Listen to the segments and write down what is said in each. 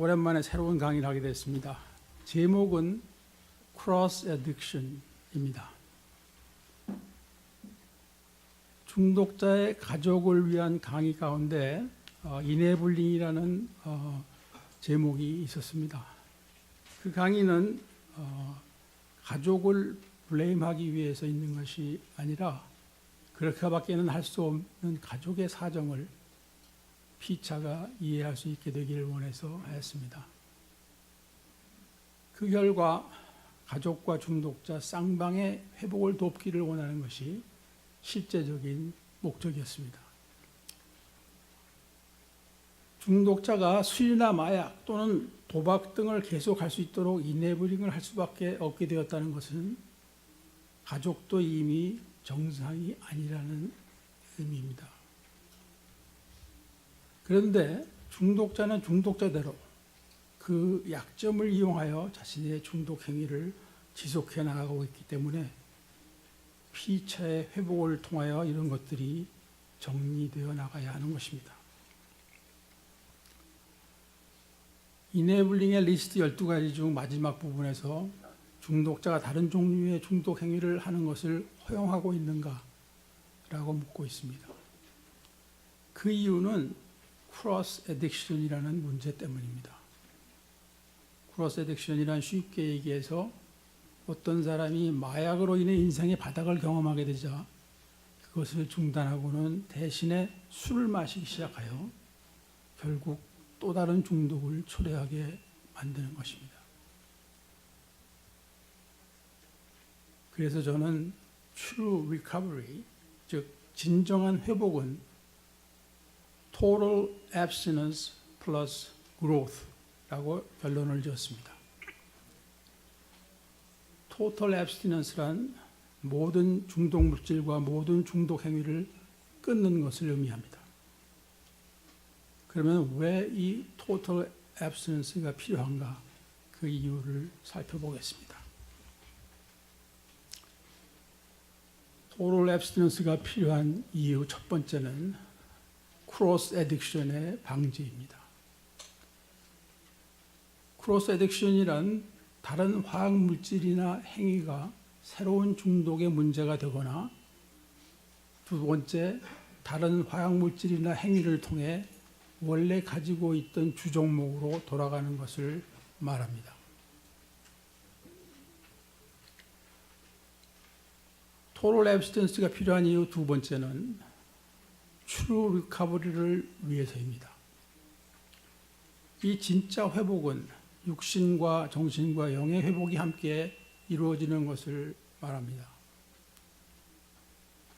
오랜만에 새로운 강의를 하게 됐습니다. 제목은 Cross Addiction입니다. 중독자의 가족을 위한 강의 가운데 이네블링이라는 제목이 있었습니다. 그 강의는 가족을 블레임하기 위해서 있는 것이 아니라 그렇게밖에는 할 수 없는 가족의 사정을 피차가 이해할 수 있게 되기를 원해서 하였습니다. 그 결과 가족과 중독자 쌍방의 회복을 돕기를 원하는 것이 실제적인 목적이었습니다. 중독자가 술이나 마약 또는 도박 등을 계속할 수 있도록 이네블링을 할 수밖에 없게 되었다는 것은 가족도 이미 정상이 아니라는 의미입니다. 그런데 중독자는 중독자대로 그 약점을 이용하여 자신의 중독 행위를 지속해 나가고 있기 때문에 피차의 회복을 통하여 이런 것들이 정리되어 나가야 하는 것입니다. 이네블링의 리스트 12가지 중 마지막 부분에서 중독자가 다른 종류의 중독 행위를 하는 것을 허용하고 있는가? 라고 묻고 있습니다. 그 이유는 크로스 애딕션이라는 문제 때문입니다. 크로스 애딕션이란 쉽게 얘기해서 어떤 사람이 마약으로 인해 인생의 바닥을 경험하게 되자 그것을 중단하고는 대신에 술을 마시기 시작하여 결국 또 다른 중독을 초래하게 만드는 것입니다. 그래서 저는 true recovery, 즉 진정한 회복은 total abstinence plus growth라고 결론을 지었습니다. total abstinence란 모든 중독 물질과 모든 중독 행위를 끊는 것을 의미합니다. 그러면 왜 이 total abstinence가 필요한가? 그 이유를 살펴보겠습니다. total abstinence가 필요한 이유 첫 번째는 크로스 애딕션의 방지입니다. 크로스 애딕션이란 다른 화학 물질이나 행위가 새로운 중독의 문제가 되거나 두 번째, 다른 화학 물질이나 행위를 통해 원래 가지고 있던 주종목으로 돌아가는 것을 말합니다. 토럴 앱스턴스가 필요한 이유 두 번째는 트루 리커버리를 위해서입니다. 이 진짜 회복은 육신과 정신과 영의 회복이 함께 이루어지는 것을 말합니다.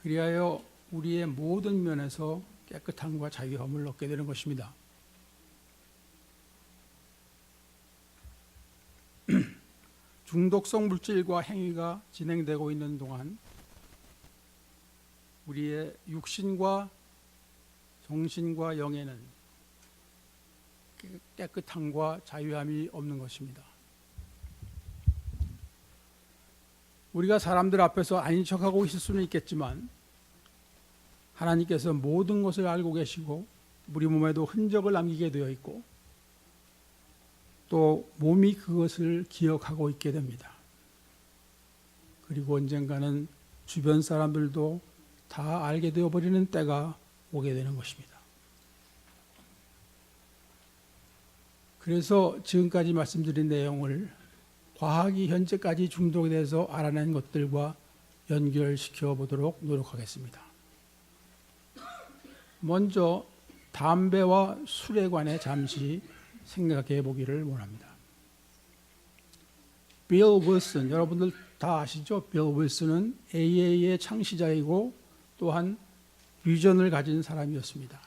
그리하여 우리의 모든 면에서 깨끗함과 자유함을 얻게 되는 것입니다. 중독성 물질과 행위가 진행되고 있는 동안 우리의 육신과 정신과 영에는 깨끗함과 자유함이 없는 것입니다. 우리가 사람들 앞에서 아닌 척하고 있을 수는 있겠지만 하나님께서 모든 것을 알고 계시고 우리 몸에도 흔적을 남기게 되어 있고 또 몸이 그것을 기억하고 있게 됩니다. 그리고 언젠가는 주변 사람들도 다 알게 되어버리는 때가 오게 되는 것입니다. 그래서 지금까지 말씀드린 내용을 과학이 현재까지 중독에 대해서 알아낸 것들과 연결시켜 보도록 노력하겠습니다. 먼저 담배와 술에 관해 잠시 생각해 보기를 원합니다. 빌 윌슨, 여러분들 다 아시죠? 빌 윌슨은 AA의 창시자이고 또한 비전을 가진 사람이었습니다.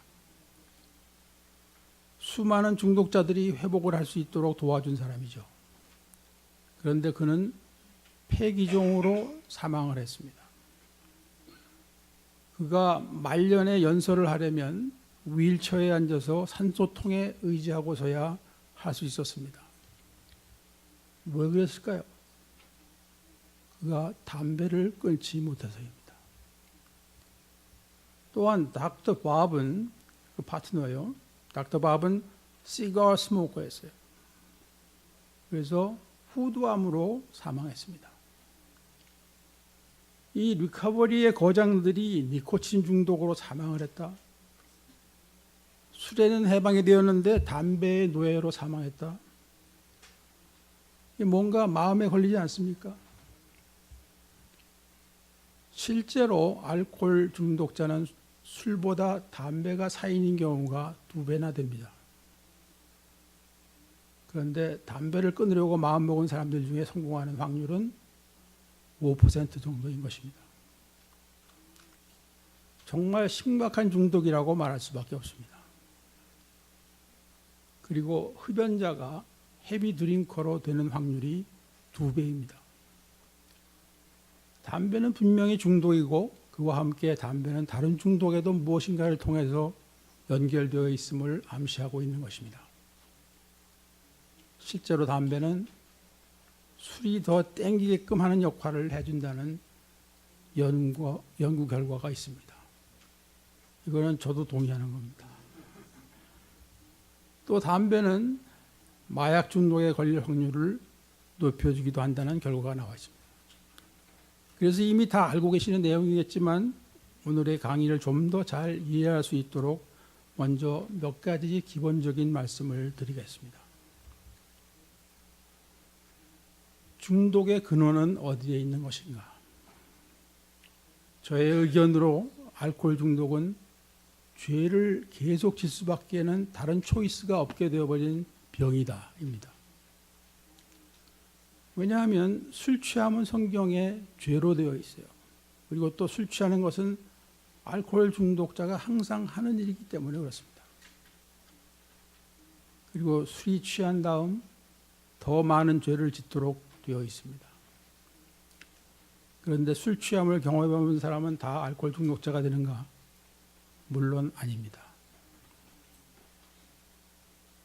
수많은 중독자들이 회복을 할 수 있도록 도와준 사람이죠. 그런데 그는 폐기종으로 사망을 했습니다. 그가 말년에 연설을 하려면 휠체어에 앉아서 산소통에 의지하고서야 할 수 있었습니다. 왜 그랬을까요? 그가 담배를 끊지 못해서입니다. 또한 닥터 밥은 그 파트너요. 닥터 밥은 시가 스모커였어요. 그래서 후두암으로 사망했습니다. 이 리커버리의 거장들이 니코틴 중독으로 사망을 했다. 술에는 해방이 되었는데 담배의 노예로 사망했다. 뭔가 마음에 걸리지 않습니까? 실제로 알코올 중독자는 술보다 담배가 사인인 경우가 2배나 됩니다. 그런데 담배를 끊으려고 마음먹은 사람들 중에 성공하는 확률은 5% 정도인 것입니다. 정말 심각한 중독이라고 말할 수밖에 없습니다. 그리고 흡연자가 헤비 드링커로 되는 확률이 2배입니다. 담배는 분명히 중독이고 그와 함께 담배는 다른 중독에도 무엇인가를 통해서 연결되어 있음을 암시하고 있는 것입니다. 실제로 담배는 술이 더 땡기게끔 하는 역할을 해준다는 연구 결과가 있습니다. 이거는 저도 동의하는 겁니다. 또 담배는 마약 중독에 걸릴 확률을 높여주기도 한다는 결과가 나와 있습니다. 그래서 이미 다 알고 계시는 내용이겠지만 오늘의 강의를 좀 더 잘 이해할 수 있도록 먼저 몇 가지 기본적인 말씀을 드리겠습니다. 중독의 근원은 어디에 있는 것인가? 저의 의견으로 알코올 중독은 죄를 계속 질 수밖에는 다른 초이스가 없게 되어버린 병이다입니다. 왜냐하면 술 취함은 성경에 죄로 되어 있어요. 그리고 또 술 취하는 것은 알코올 중독자가 항상 하는 일이기 때문에 그렇습니다. 그리고 술이 취한 다음 더 많은 죄를 짓도록 되어 있습니다. 그런데 술 취함을 경험해본 사람은 다 알코올 중독자가 되는가? 물론 아닙니다.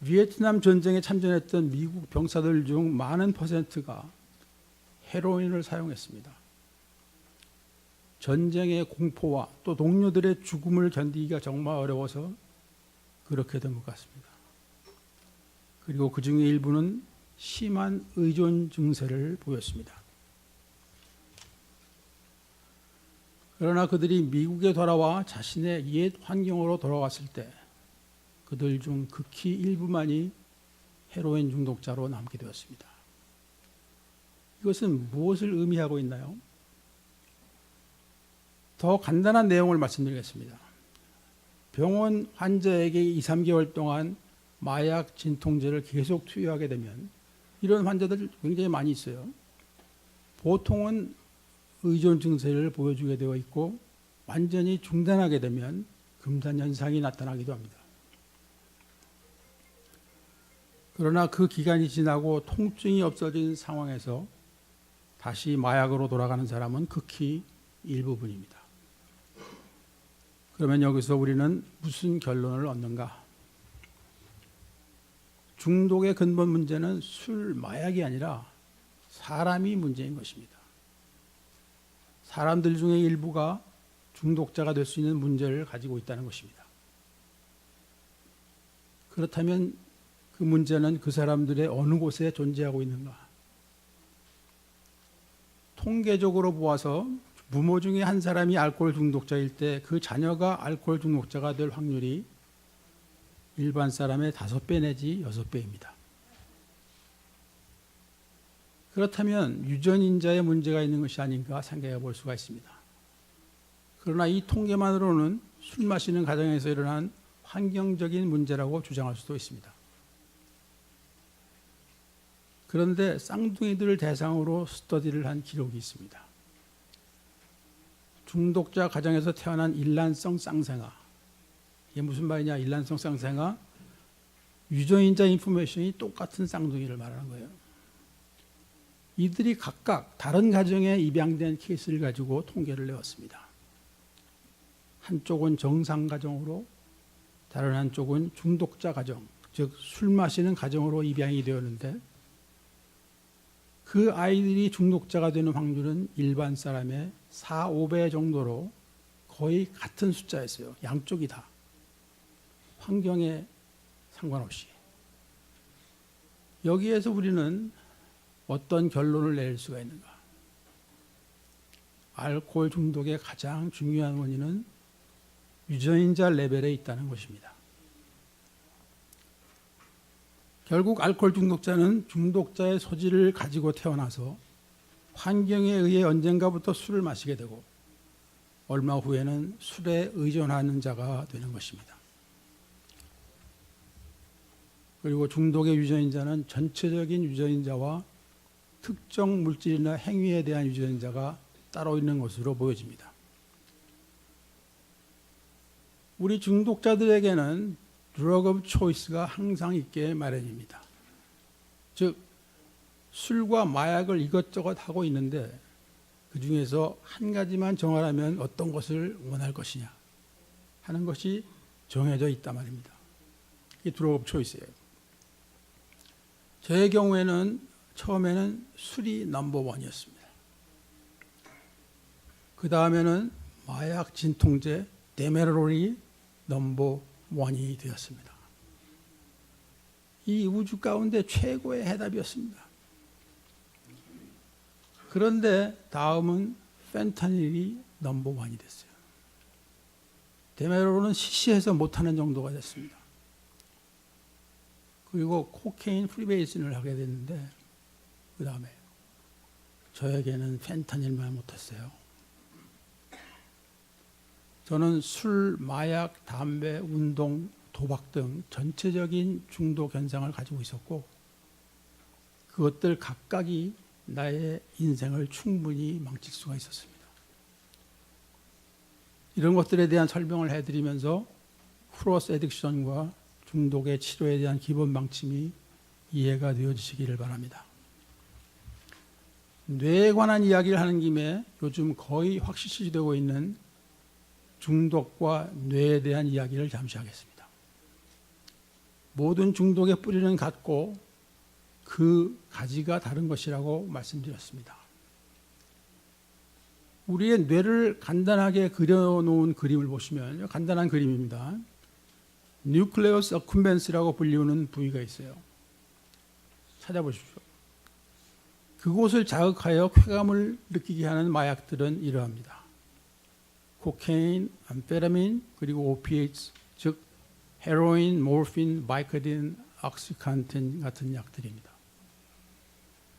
비에트남 전쟁에 참전했던 미국 병사들 중 많은 퍼센트가 헤로인을 사용했습니다. 전쟁의 공포와 또 동료들의 죽음을 견디기가 정말 어려워서 그렇게 된 것 같습니다. 그리고 그 중에 일부는 심한 의존 증세를 보였습니다. 그러나 그들이 미국에 돌아와 자신의 옛 환경으로 돌아왔을 때 그들 중 극히 일부만이 헤로인 중독자로 남게 되었습니다. 이것은 무엇을 의미하고 있나요? 더 간단한 내용을 말씀드리겠습니다. 병원 환자에게 2, 3개월 동안 마약 진통제를 계속 투여하게 되면 이런 환자들 굉장히 많이 있어요. 보통은 의존 증세를 보여주게 되어 있고 완전히 중단하게 되면 금단 현상이 나타나기도 합니다. 그러나 그 기간이 지나고 통증이 없어진 상황에서 다시 마약으로 돌아가는 사람은 극히 일부분입니다. 그러면 여기서 우리는 무슨 결론을 얻는가? 중독의 근본 문제는 술, 마약이 아니라 사람이 문제인 것입니다. 사람들 중에 일부가 중독자가 될 수 있는 문제를 가지고 있다는 것입니다. 그렇다면 그 문제는 그 사람들의 어느 곳에 존재하고 있는가? 통계적으로 보아서 부모 중에 한 사람이 알코올 중독자일 때 그 자녀가 알코올 중독자가 될 확률이 일반 사람의 5배 내지 6배입니다. 그렇다면 유전인자에 문제가 있는 것이 아닌가 생각해 볼 수가 있습니다. 그러나 이 통계만으로는 술 마시는 가정에서 일어난 환경적인 문제라고 주장할 수도 있습니다. 그런데 쌍둥이들을 대상으로 스터디를 한 기록이 있습니다. 중독자 가정에서 태어난 일란성 쌍생아. 이게 무슨 말이냐? 일란성 쌍생아. 유전인자 인포메이션이 똑같은 쌍둥이를 말하는 거예요. 이들이 각각 다른 가정에 입양된 케이스를 가지고 통계를 내었습니다. 한쪽은 정상 가정으로 다른 한쪽은 중독자 가정, 즉 술 마시는 가정으로 입양이 되었는데 그 아이들이 중독자가 되는 확률은 일반 사람의 4, 5배 정도로 거의 같은 숫자였어요. 양쪽이 다. 환경에 상관없이. 여기에서 우리는 어떤 결론을 낼 수가 있는가? 알코올 중독의 가장 중요한 원인은 유전자 레벨에 있다는 것입니다. 결국 알코올 중독자는 중독자의 소질을 가지고 태어나서 환경에 의해 언젠가부터 술을 마시게 되고 얼마 후에는 술에 의존하는 자가 되는 것입니다. 그리고 중독의 유전자는 전체적인 유전자와 특정 물질이나 행위에 대한 유전자가 따로 있는 것으로 보여집니다. 우리 중독자들에게는 drug of choice가 항상 있게 마련입니다. 즉 술과 마약을 이것저것 하고 있는데 그 중에서 한 가지만 정하라면 어떤 것을 원할 것이냐 하는 것이 정해져 있단 말입니다. 이게 drug of choice예요. 저의 경우에는 처음에는 술이 넘버원이었습니다. 그 다음에는 마약 진통제 데메롤이 넘버원이 되었습니다. 이 우주 가운데 최고의 해답이었습니다. 그런데 다음은 펜타닐이 넘버원이 됐어요. 데메롤은 시시해서 못하는 정도가 됐습니다. 그리고 코케인 프리베이슨을 하게 됐는데 그 다음에 저에게는 펜타닐만 못했어요. 저는 술, 마약, 담배, 운동, 도박 등 전체적인 중독 현상을 가지고 있었고 그것들 각각이 나의 인생을 충분히 망칠 수가 있었습니다. 이런 것들에 대한 설명을 해드리면서 크로스 애딕션과 중독의 치료에 대한 기본 방침이 이해가 되어지시기를 바랍니다. 뇌에 관한 이야기를 하는 김에 요즘 거의 확실시되고 있는 중독과 뇌에 대한 이야기를 잠시 하겠습니다. 모든 중독의 뿌리는 같고 그 가지가 다른 것이라고 말씀드렸습니다. 우리의 뇌를 간단하게 그려놓은 그림을 보시면 간단한 그림입니다. 뉴클레우스 어쿰벤스라고 불리우는 부위가 있어요. 찾아보십시오. 그곳을 자극하여 쾌감을 느끼게 하는 마약들은 이러합니다. 코케인, 암페타민, 그리고 오피에이츠, 즉 헤로인, 모르핀, 바이코딘, oksycontin 같은 약들입니다.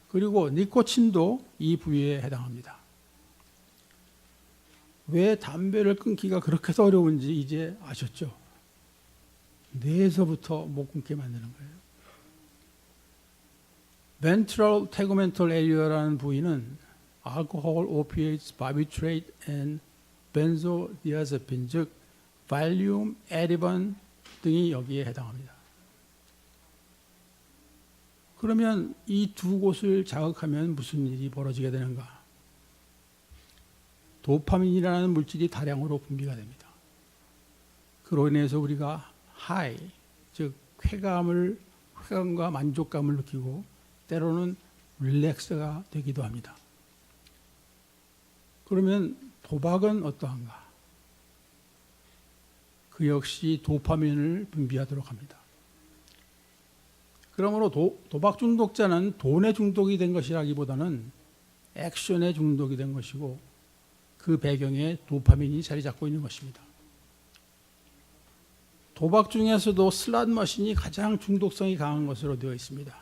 그리고 니코틴도 이 부위에 해당합니다. 왜 담배를 끊기가 그렇게 어려운지 이제 아셨죠? 뇌에서부터 못 끊게 만드는 거예요. ventral tegmental area라는 부위는 alcohol, opiates, barbiturate, and benzodiazepine, 즉 발륨, 에리번 등이 여기에 해당합니다. 그러면 이 두 곳을 자극하면 무슨 일이 벌어지게 되는가? 도파민이라는 물질이 다량으로 분비가 됩니다. 그로 인해서 우리가 하이, 즉 쾌감과 만족감을 느끼고 때로는 릴렉스가 되기도 합니다. 그러면 도박은 어떠한가? 그 역시 도파민을 분비하도록 합니다. 그러므로 도박 중독자는 돈에 중독이 된 것이라기보다는 액션에 중독이 된 것이고 그 배경에 도파민이 자리 잡고 있는 것입니다. 도박 중에서도 슬롯 머신이 가장 중독성이 강한 것으로 되어 있습니다.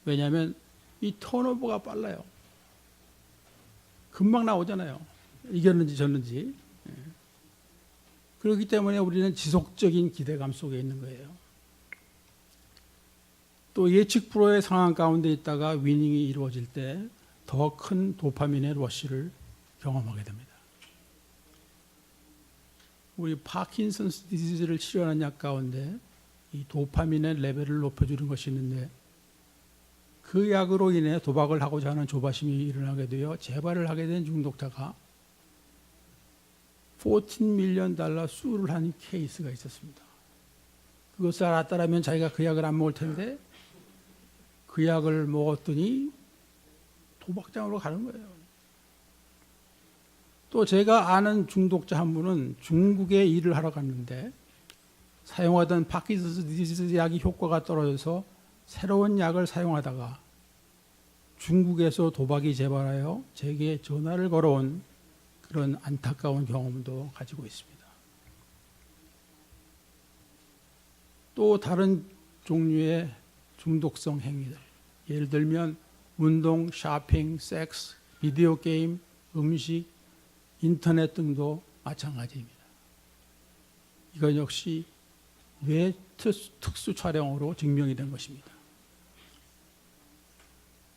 왜냐하면 이 턴오버가 빨라요. 금방 나오잖아요. 이겼는지 졌는지. 그렇기 때문에 우리는 지속적인 기대감 속에 있는 거예요. 또 예측 불허의 상황 가운데 있다가 위닝이 이루어질 때 더 큰 도파민의 러쉬를 경험하게 됩니다. 우리 파킨슨스 디지즈를 치료하는 약 가운데 이 도파민의 레벨을 높여주는 것이 있는데 그 약으로 인해 도박을 하고자 하는 조바심이 일어나게 되어 재발을 하게 된 중독자가 $14 밀리언 수를 한 케이스가 있었습니다. 그것을 알았다면 자기가 그 약을 안 먹을 텐데 그 약을 먹었더니 도박장으로 가는 거예요. 또 제가 아는 중독자 한 분은 중국에 일을 하러 갔는데 사용하던 파킨슨스 디지즈 약이 효과가 떨어져서 새로운 약을 사용하다가 중국에서 도박이 재발하여 제게 전화를 걸어온 그런 안타까운 경험도 가지고 있습니다. 또 다른 종류의 중독성 행위들, 예를 들면 운동, 쇼핑, 섹스, 비디오 게임, 음식, 인터넷 등도 마찬가지입니다. 이건 역시 뇌 특수 촬영으로 증명이 된 것입니다.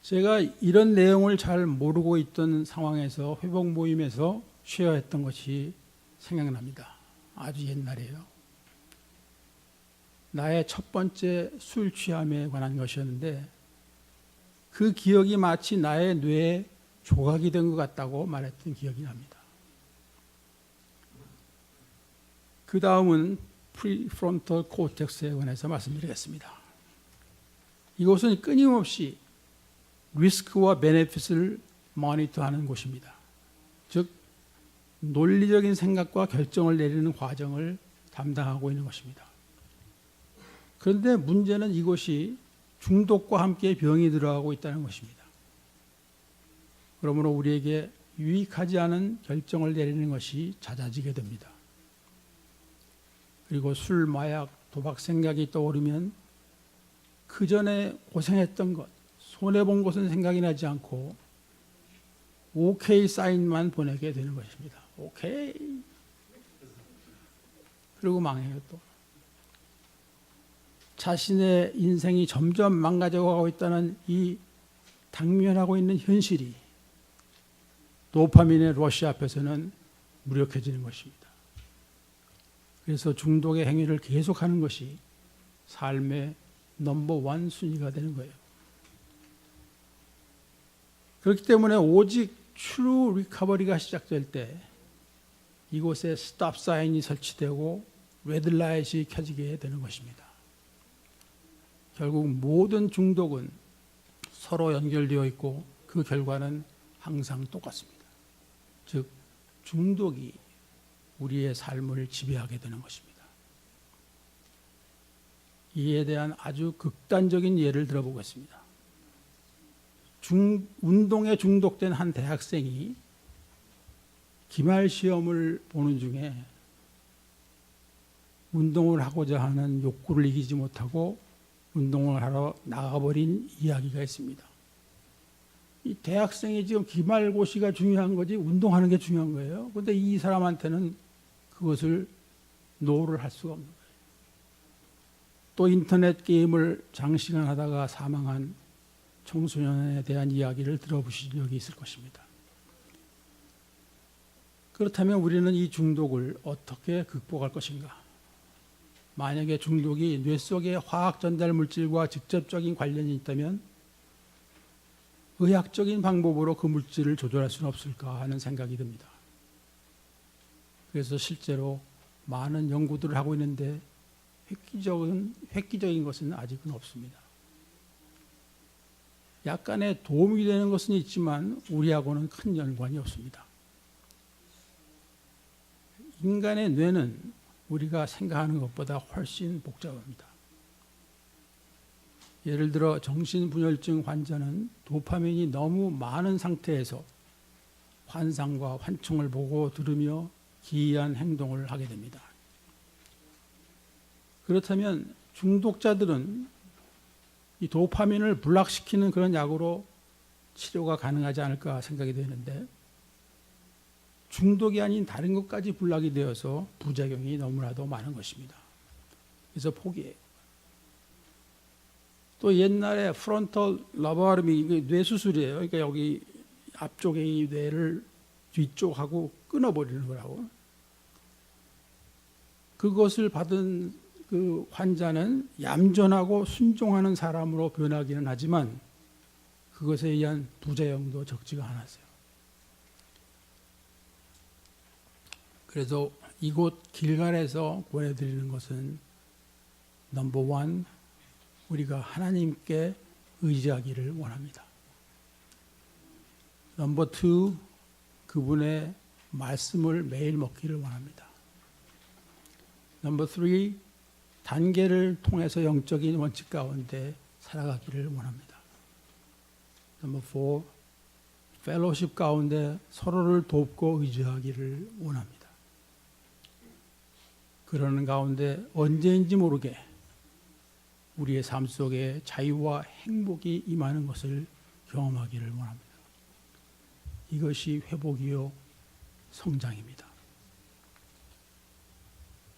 제가 이런 내용을 잘 모르고 있던 상황에서 회복 모임에서 쉐어했던 것이 생각납니다. 아주 옛날이에요. 나의 첫 번째 술 취함에 관한 것이었는데 그 기억이 마치 나의 뇌에 조각이 된 것 같다고 말했던 기억이 납니다. 그 다음은 프리프론털 코텍스에 관해서 말씀드리겠습니다. 이것은 끊임없이 리스크와 베네핏을 모니터하는 곳입니다. 즉 논리적인 생각과 결정을 내리는 과정을 담당하고 있는 것입니다. 그런데 문제는 이것이 중독과 함께 병이 들어가고 있다는 것입니다. 그러므로 우리에게 유익하지 않은 결정을 내리는 것이 잦아지게 됩니다. 그리고 술, 마약, 도박 생각이 떠오르면 그 전에 고생했던 것, 손해본 것은 생각이 나지 않고 오케이 사인만 보내게 되는 것입니다. 오케이. 그리고 망해요 또. 자신의 인생이 점점 망가져가고 있다는 이 당면하고 있는 현실이 도파민의 러시 앞에서는 무력해지는 것입니다. 그래서 중독의 행위를 계속하는 것이 삶의 넘버원 순위가 되는 거예요. 그렇기 때문에 오직 트루 리커버리가 시작될 때 이곳에 스탑 사인이 설치되고 레드라이트가 켜지게 되는 것입니다. 결국 모든 중독은 서로 연결되어 있고 그 결과는 항상 똑같습니다. 즉 중독이 우리의 삶을 지배하게 되는 것입니다. 이에 대한 아주 극단적인 예를 들어보겠습니다. 운동에 중독된 한 대학생이 기말 시험을 보는 중에 운동을 하고자 하는 욕구를 이기지 못하고 운동을 하러 나가버린 이야기가 있습니다. 이 대학생이 지금 기말고시가 중요한 거지 운동하는 게 중요한 거예요. 그런데 이 사람한테는 그것을 노를 할 수가 없는 거예요. 또 인터넷 게임을 장시간 하다가 사망한 청소년에 대한 이야기를 들어보신 적이 있을 것입니다. 그렇다면 우리는 이 중독을 어떻게 극복할 것인가? 만약에 중독이 뇌 속의 화학 전달 물질과 직접적인 관련이 있다면 의학적인 방법으로 그 물질을 조절할 수는 없을까 하는 생각이 듭니다. 그래서 실제로 많은 연구들을 하고 있는데 획기적인 것은 아직은 없습니다. 약간의 도움이 되는 것은 있지만 우리하고는 큰 연관이 없습니다. 인간의 뇌는 우리가 생각하는 것보다 훨씬 복잡합니다. 예를 들어 정신분열증 환자는 도파민이 너무 많은 상태에서 환상과 환청을 보고 들으며 기이한 행동을 하게 됩니다. 그렇다면 중독자들은 이 도파민을 불락시키는 그런 약으로 치료가 가능하지 않을까 생각이 되는데 중독이 아닌 다른 것까지 불락이 되어서 부작용이 너무나도 많은 것입니다. 그래서 포기해요. 또 옛날에 프론털 러버미 뇌수술이에요. 그러니까 여기 앞쪽의 이 뇌를 뒤쪽하고 끊어버리는 거라고. 그것을 받은 그 환자는 얌전하고 순종하는 사람으로 변하기는 하지만 그것에 의한 부작용도 적지가 않았어요. 그래서 이곳 길갈에서 권해드리는 것은 넘버 원, 우리가 하나님께 의지하기를 원합니다. 넘버 투, 그분의 말씀을 매일 먹기를 원합니다. 넘버 쓰리, 단계를 통해서 영적인 원칙 가운데 살아가기를 원합니다. 넘버 4, 펠로십 가운데 서로를 돕고 의지하기를 원합니다. 그러는 가운데 언제인지 모르게 우리의 삶 속에 자유와 행복이 임하는 것을 경험하기를 원합니다. 이것이 회복이요 성장입니다.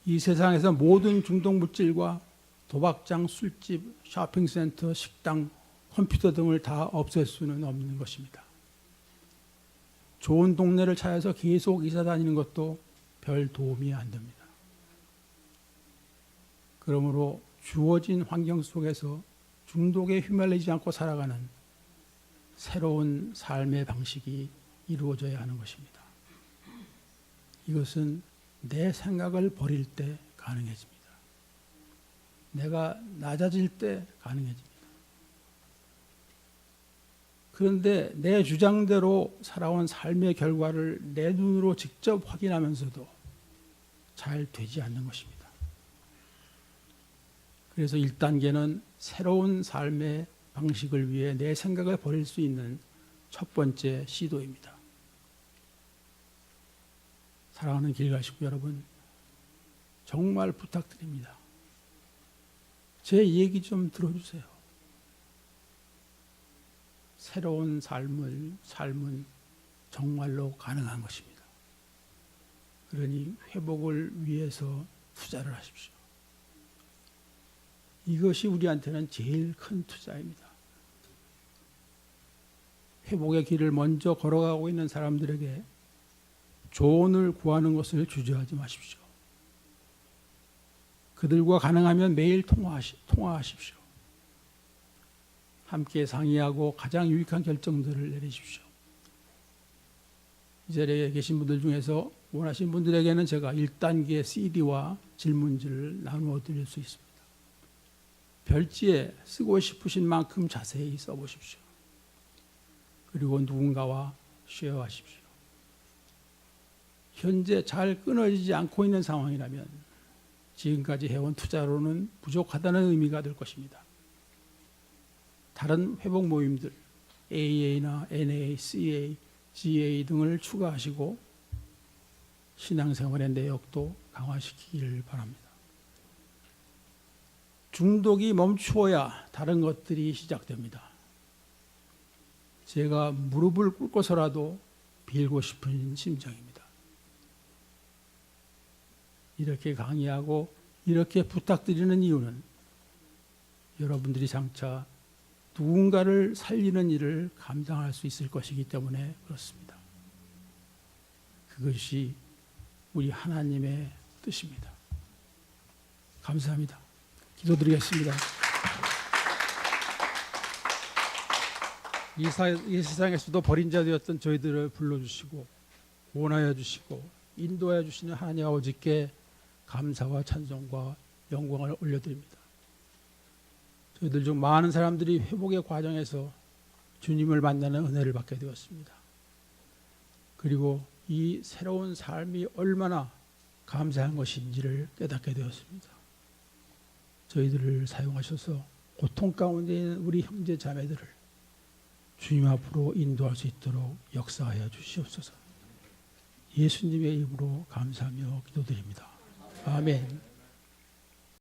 이 세상에서 모든 중독물질과 도박장, 술집, 쇼핑센터, 식당, 컴퓨터 등을 다 없앨 수는 없는 것입니다. 좋은 동네를 찾아서 계속 이사 다니는 것도 별 도움이 안 됩니다. 그러므로 주어진 환경 속에서 중독에 휘말리지 않고 살아가는 새로운 삶의 방식이 이루어져야 하는 것입니다. 이것은 내 생각을 버릴 때 가능해집니다. 내가 낮아질 때 가능해집니다. 그런데 내 주장대로 살아온 삶의 결과를 내 눈으로 직접 확인하면서도 잘 되지 않는 것입니다. 그래서 1단계는 새로운 삶의 방식을 위해 내 생각을 버릴 수 있는 첫 번째 시도입니다. 사랑하는 길가시구 여러분, 정말 부탁드립니다. 제 얘기 좀 들어주세요. 새로운 삶은 정말로 가능한 것입니다. 그러니 회복을 위해서 투자를 하십시오. 이것이 우리한테는 제일 큰 투자입니다. 회복의 길을 먼저 걸어가고 있는 사람들에게 조언을 구하는 것을 주저하지 마십시오. 그들과 가능하면 매일 통화하십시오. 함께 상의하고 가장 유익한 결정들을 내리십시오. 이 자리에 계신 분들 중에서 원하시는 분들에게는 제가 1단계 CD와 질문지를 나누어 드릴 수 있습니다. 별지에 쓰고 싶으신 만큼 자세히 써보십시오. 그리고 누군가와 쉐어하십시오. 현재 잘 끊어지지 않고 있는 상황이라면 지금까지 해온 투자로는 부족하다는 의미가 될 것입니다. 다른 회복 모임들, AA나 NA, CA, GA 등을 추가하시고 신앙생활의 내역도 강화시키기를 바랍니다. 중독이 멈추어야 다른 것들이 시작됩니다. 제가 무릎을 꿇고서라도 빌고 싶은 심정입니다. 이렇게 강의하고 이렇게 부탁드리는 이유는 여러분들이 장차 누군가를 살리는 일을 감당할 수 있을 것이기 때문에 그렇습니다. 그것이 우리 하나님의 뜻입니다. 감사합니다. 기도드리겠습니다. 이 세상에서도 버린 자 되었던 저희들을 불러주시고 구원하여 주시고 인도하여 주시는 하나님 아버지께 감사와 찬송과 영광을 올려드립니다. 저희들 중 많은 사람들이 회복의 과정에서 주님을 만나는 은혜를 받게 되었습니다. 그리고 이 새로운 삶이 얼마나 감사한 것인지를 깨닫게 되었습니다. 저희들을 사용하셔서 고통 가운데 있는 우리 형제 자매들을 주님 앞으로 인도할 수 있도록 역사하여 주시옵소서. 예수님의 이름으로 감사하며 기도드립니다. 아멘.